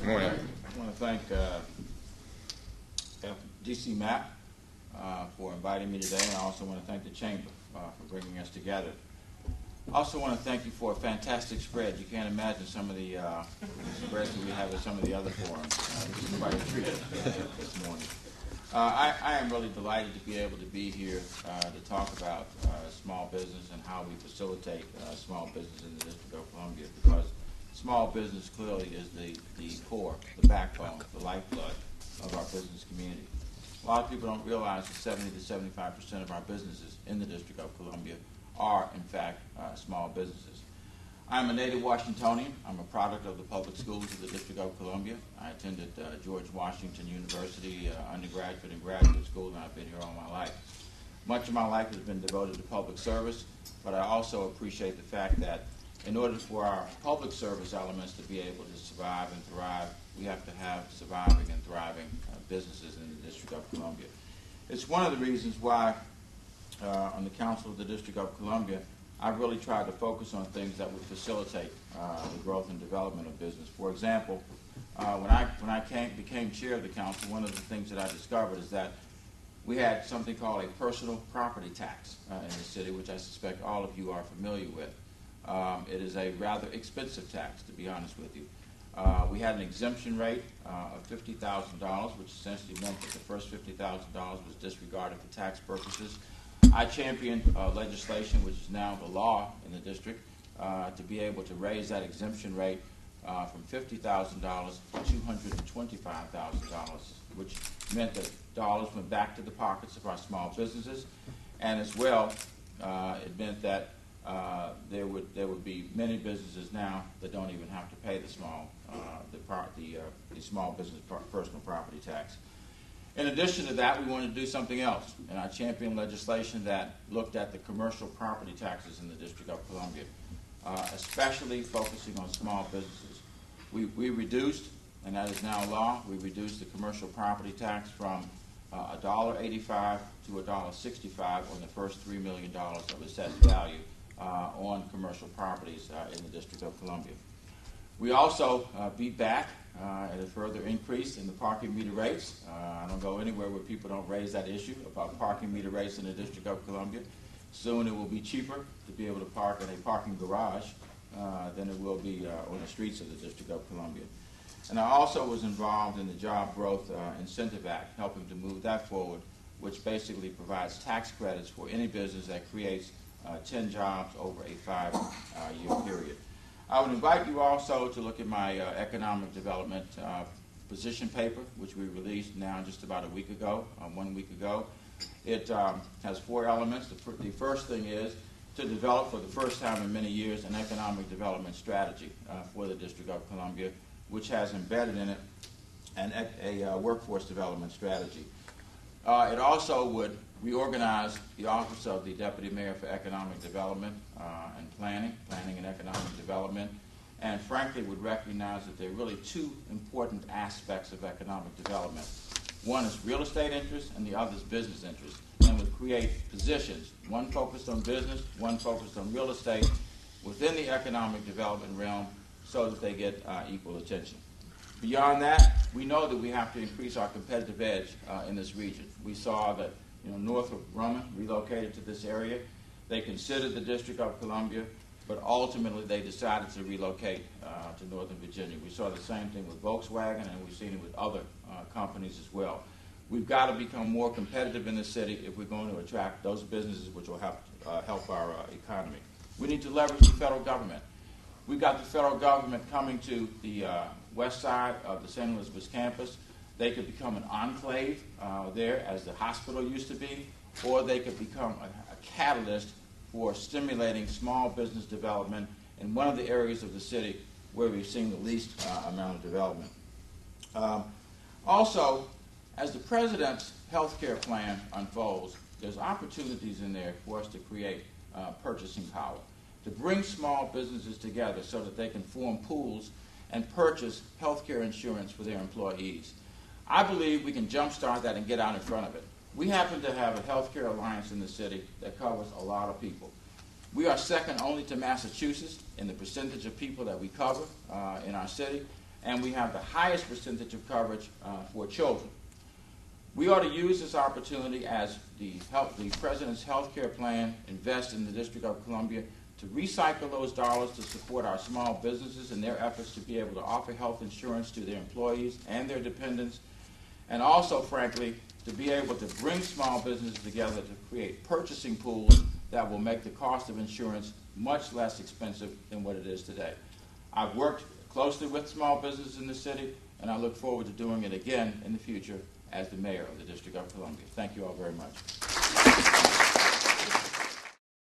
Good morning. I want to thank DC MAP for inviting me today, and I also want to thank the Chamber for bringing us together. I also want to thank you for a fantastic spread. You can't imagine some of the spreads that we have at some of the other forums. This is quite a treat this morning. I am really delighted to be able to be here to talk about small business and how we facilitate small business in the District of Columbia, because small business clearly is the core, the backbone, the lifeblood of our business community. A lot of people don't realize that 70 to 75% of our businesses in the District of Columbia are, in fact, small businesses. I'm a native Washingtonian. I'm a product of the public schools of the District of Columbia. I attended George Washington University undergraduate and graduate school, and I've been here all my life. Much of my life has been devoted to public service, but I also appreciate the fact that in order for our public service elements to be able to survive and thrive, we have to have surviving and thriving businesses in the District of Columbia. It's one of the reasons why on the Council of the District of Columbia, I've really tried to focus on things that would facilitate the growth and development of business. For example, when I became chair of the council, one of the things that I discovered is that we had something called a personal property tax in the city, which I suspect all of you are familiar with. It is a rather expensive tax, to be honest with you. We had an exemption rate of $50,000, which essentially meant that the first $50,000 was disregarded for tax purposes. I championed legislation, which is now the law in the district, to be able to raise that exemption rate from $50,000 to $225,000, which meant that dollars went back to the pockets of our small businesses, and as well, it meant that there would be many businesses now that don't even have to pay the small business personal property tax. In addition to that, we wanted to do something else, and I championed legislation that looked at the commercial property taxes in the District of Columbia, especially focusing on small businesses. We reduced, and that is now law, we reduced the commercial property tax from $1.85 to $1.65 on the first $3 million of assessed value on commercial properties in the District of Columbia. We also beat back at a further increase in the parking meter rates. I don't go anywhere where people don't raise that issue about parking meter rates in the District of Columbia. Soon it will be cheaper to be able to park in a parking garage than it will be on the streets of the District of Columbia. And I also was involved in the Job Growth Incentive Act, helping to move that forward, which basically provides tax credits for any business that creates 10 jobs over a 5-year period. I would invite you also to look at my economic development position paper, which we released now just about a week ago, 1 week ago. It has 4 elements. The first thing is to develop for the first time in many years an economic development strategy for the District of Columbia, which has embedded in it a workforce development strategy. It also would reorganize the Office of the Deputy Mayor for Economic Development and Planning and Economic Development, and frankly would recognize that there are really 2 important aspects of economic development. One is real estate interest and the other is business interest, and would create positions, one focused on business, one focused on real estate, within the economic development realm so that they get equal attention. Beyond that, we know that we have to increase our competitive edge in this region. We saw that Northrop Grumman relocated to this area. They considered the District of Columbia, but ultimately they decided to relocate to Northern Virginia. We saw the same thing with Volkswagen, and we've seen it with other companies as well. We've got to become more competitive in the city if we're going to attract those businesses which will help our economy. We need to leverage the federal government. We've got the federal government coming to the west side of the St. Elizabeth's campus. They could become an enclave there, as the hospital used to be, or they could become a catalyst for stimulating small business development in one of the areas of the city where we've seen the least amount of development. Also, as the President's health care plan unfolds, there's opportunities in there for us to create purchasing power, to bring small businesses together so that they can form pools and purchase health care insurance for their employees. I believe we can jumpstart that and get out in front of it. We happen to have a health care alliance in the city that covers a lot of people. We are second only to Massachusetts in the percentage of people that we cover in our city, and we have the highest percentage of coverage for children. We ought to use this opportunity as the President's health care plan invests in the District of Columbia to recycle those dollars to support our small businesses in their efforts to be able to offer health insurance to their employees and their dependents, and also, frankly, to be able to bring small businesses together to create purchasing pools that will make the cost of insurance much less expensive than what it is today. I've worked closely with small businesses in the city, and I look forward to doing it again in the future as the mayor of the District of Columbia. Thank you all very much.